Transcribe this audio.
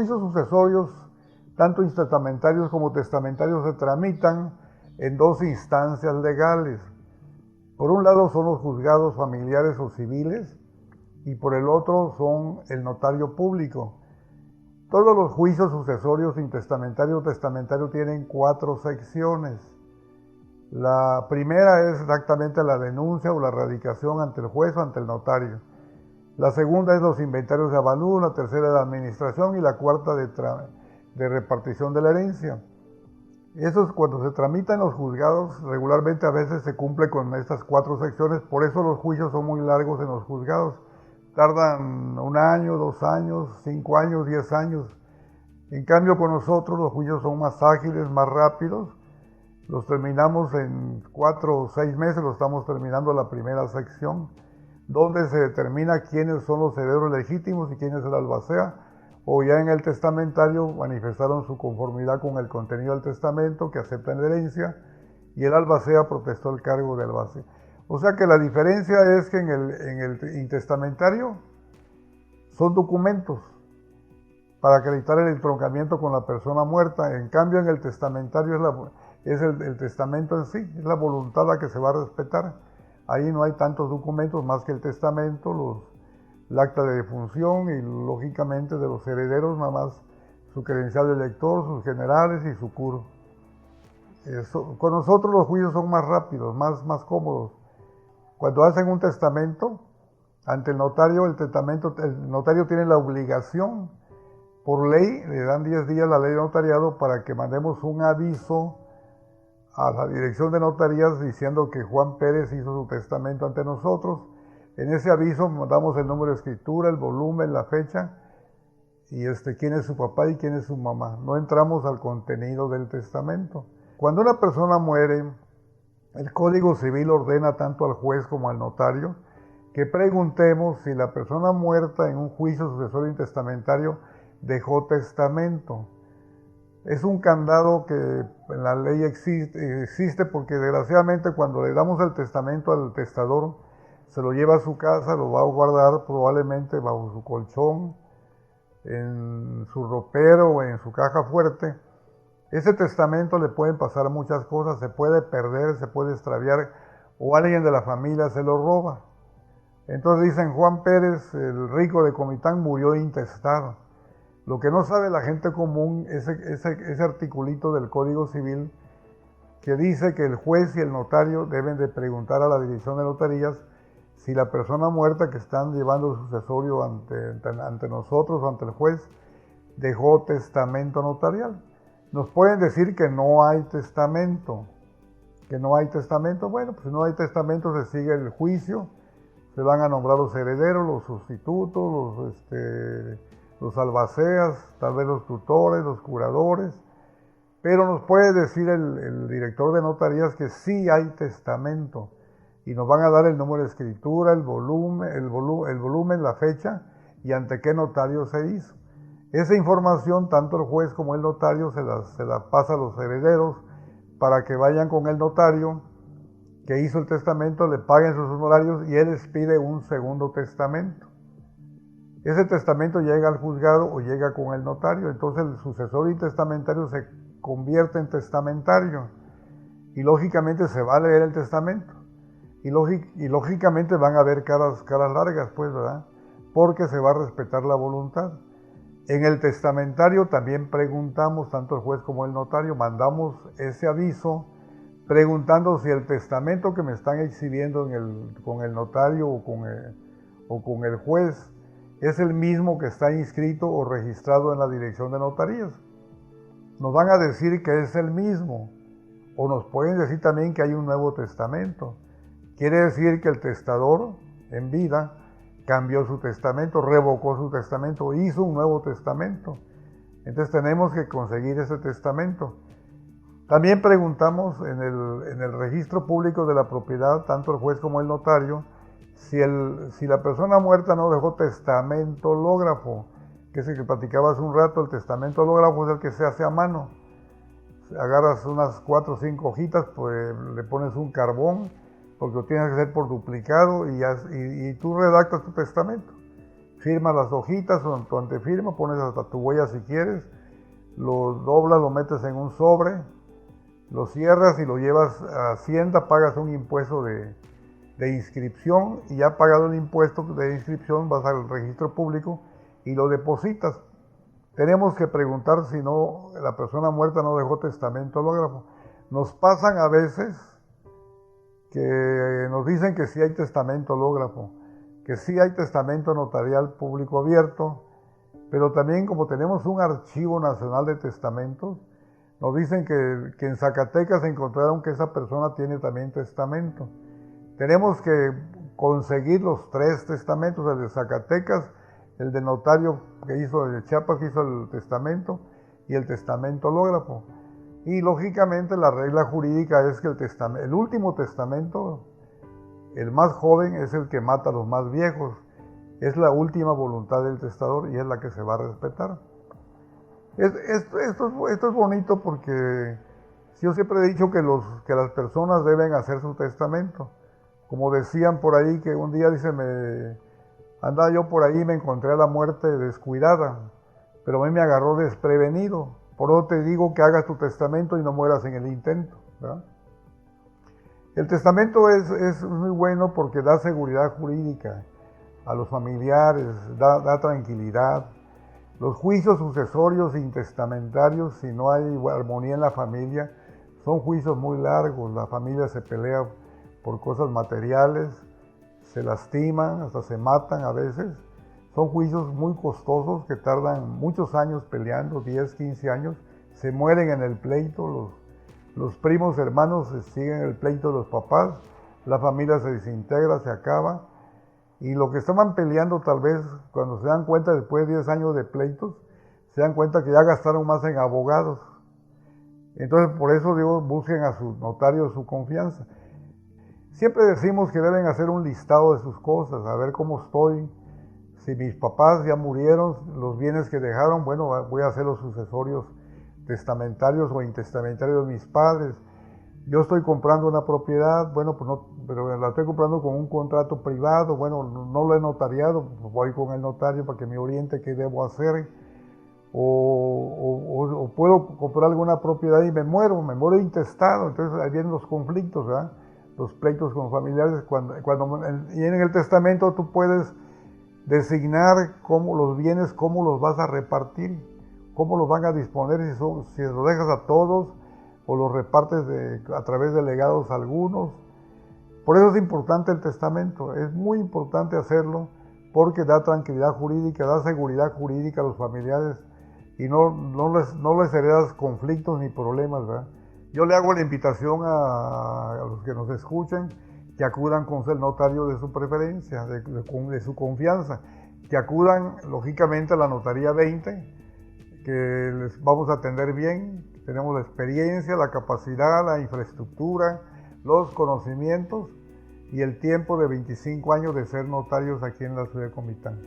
juicios sucesorios, tanto intestamentarios como testamentarios, se tramitan en dos instancias legales. Por un lado son los juzgados familiares o civiles y por el otro son el notario público. Todos los juicios sucesorios, intestamentario o testamentario, tienen 4 secciones. La primera es exactamente la denuncia o la radicación ante el juez o ante el notario. La segunda es los inventarios de avalúo, la tercera es la administración y la cuarta de repartición de la herencia. Eso es cuando se tramita en los juzgados, regularmente a veces se cumple con estas 4 secciones, por eso los juicios son muy largos en los juzgados. Tardan 1 año, 2 años, 5 años, 10 años. En cambio con nosotros los juicios son más ágiles, más rápidos. Los terminamos en 4 o 6 meses, lo estamos terminando la primera sección, donde se determina quiénes son los herederos legítimos y quién es el albacea, o ya en el testamentario manifestaron su conformidad con el contenido del testamento, que aceptan la herencia, y el albacea protestó el cargo de albacea. O sea que la diferencia es que en el intestamentario son documentos para acreditar el entroncamiento con la persona muerta. En cambio en el testamentario es el testamento en sí, es la voluntad la que se va a respetar. Ahí no hay tantos documentos más que el testamento, el acta de defunción y lógicamente de los herederos nada más su credencial de elector, sus generales y su curo. Con nosotros los juicios son más rápidos, más cómodos. Cuando hacen un testamento ante el notario, el notario tiene la obligación, por ley, le dan 10 días la ley de notariado para que mandemos un aviso a la dirección de notarías diciendo que Juan Pérez hizo su testamento ante nosotros. En ese aviso mandamos el número de escritura, el volumen, la fecha y quién es su papá y quién es su mamá. No entramos al contenido del testamento. Cuando una persona muere, el Código Civil ordena tanto al juez como al notario que preguntemos si la persona muerta en un juicio sucesorio intestamentario dejó testamento. Es un candado que en la ley existe porque desgraciadamente cuando le damos el testamento al testador, se lo lleva a su casa, lo va a guardar probablemente bajo su colchón, en su ropero o en su caja fuerte. Ese testamento le pueden pasar muchas cosas, se puede perder, se puede extraviar o alguien de la familia se lo roba. Entonces dicen Juan Pérez, el rico de Comitán, murió intestado. Lo que no sabe la gente común es ese articulito del Código Civil que dice que el juez y el notario deben de preguntar a la dirección de notarías si la persona muerta que están llevando el sucesorio ante nosotros o ante el juez dejó testamento notarial. Nos pueden decir que no hay testamento, bueno, pues si no hay testamento se sigue el juicio, se van a nombrar los herederos, los sustitutos, los albaceas, tal vez los tutores, los curadores, pero nos puede decir el director de notarías que sí hay testamento y nos van a dar el número de escritura, el volumen, la fecha y ante qué notario se hizo. Esa información tanto el juez como el notario se la pasa a los herederos para que vayan con el notario que hizo el testamento, le paguen sus honorarios y él les pide un segundo testamento. Ese testamento llega al juzgado o llega con el notario, entonces el sucesorio intestamentario se convierte en testamentario y lógicamente se va a leer el testamento y lógicamente van a haber caras largas, pues, ¿verdad? Porque se va a respetar la voluntad. En el testamentario también preguntamos, tanto el juez como el notario, mandamos ese aviso preguntando si el testamento que me están exhibiendo con el notario o con el juez es el mismo que está inscrito o registrado en la dirección de notarías. Nos van a decir que es el mismo, o nos pueden decir también que hay un nuevo testamento. Quiere decir que el testador en vida cambió su testamento, revocó su testamento, hizo un nuevo testamento. Entonces tenemos que conseguir ese testamento. También preguntamos en el registro público de la propiedad, tanto el juez como el notario, si la persona muerta no dejó testamento hológrafo, que es el que platicaba hace un rato. El testamento hológrafo es el que se hace a mano. Agarras unas 4 o 5 hojitas, pues le pones un carbón, porque lo tienes que hacer por duplicado y tú redactas tu testamento. firmas las hojitas o en tu antefirma, pones hasta tu huella si quieres, lo doblas, lo metes en un sobre, lo cierras y lo llevas a Hacienda, pagas un impuesto de inscripción y ya pagado el impuesto de inscripción vas al registro público y lo depositas. Tenemos que preguntar si no, la persona muerta no dejó testamento hológrafo. Nos pasan a veces que nos dicen que sí hay testamento hológrafo, que sí hay testamento notarial público abierto, pero también como tenemos un archivo nacional de testamentos, nos dicen que en Zacatecas encontraron que esa persona tiene también testamento. Tenemos que conseguir los 3 testamentos, el de Zacatecas, el de notario que hizo, el de Chiapas que hizo el testamento y el testamento hológrafo. Y lógicamente la regla jurídica es que el último testamento, el más joven, es el que mata a los más viejos. Es la última voluntad del testador y es la que se va a respetar. Esto es bonito porque yo siempre he dicho que las personas deben hacer su testamento. Como decían por ahí, que un día dice, andaba yo por ahí y me encontré a la muerte descuidada, pero a mí me agarró desprevenido. Por eso te digo que hagas tu testamento y no mueras en el intento, ¿verdad? El testamento es muy bueno porque da seguridad jurídica a los familiares, da tranquilidad. Los juicios sucesorios e intestamentarios, si no hay armonía en la familia, son juicios muy largos. La familia se pelea por cosas materiales, se lastiman, hasta se matan a veces. Son juicios muy costosos que tardan muchos años peleando, 10, 15 años. Se mueren en el pleito, los primos hermanos siguen el pleito de los papás, la familia se desintegra, se acaba. Y lo que estaban peleando tal vez, cuando se dan cuenta después de 10 años de pleitos, se dan cuenta que ya gastaron más en abogados. Entonces por eso digo, busquen a su notario de su confianza. Siempre decimos que deben hacer un listado de sus cosas, a ver cómo estoy. Si mis papás ya murieron, los bienes que dejaron, bueno, voy a hacer los sucesorios testamentarios o intestamentarios de mis padres. Yo estoy comprando una propiedad, bueno, pues no, pero la estoy comprando con un contrato privado, bueno, no lo he notariado, pues voy con el notario para que me oriente qué debo hacer. O puedo comprar alguna propiedad y me muero intestado, entonces ahí vienen los conflictos, ¿verdad? Los pleitos con familiares, y en el testamento tú puedes designar los bienes, cómo los vas a repartir, cómo los van a disponer, si los dejas a todos o los repartes a través de legados a algunos. Por eso es importante el testamento, es muy importante hacerlo porque da tranquilidad jurídica, da seguridad jurídica a los familiares y no les heredas conflictos ni problemas, ¿verdad? Yo le hago la invitación a los que nos escuchen que acudan con el notario de su preferencia, de su confianza, que acudan lógicamente a la Notaría 20, que les vamos a atender bien, tenemos la experiencia, la capacidad, la infraestructura, los conocimientos y el tiempo de 25 años de ser notarios aquí en la ciudad de Comitán.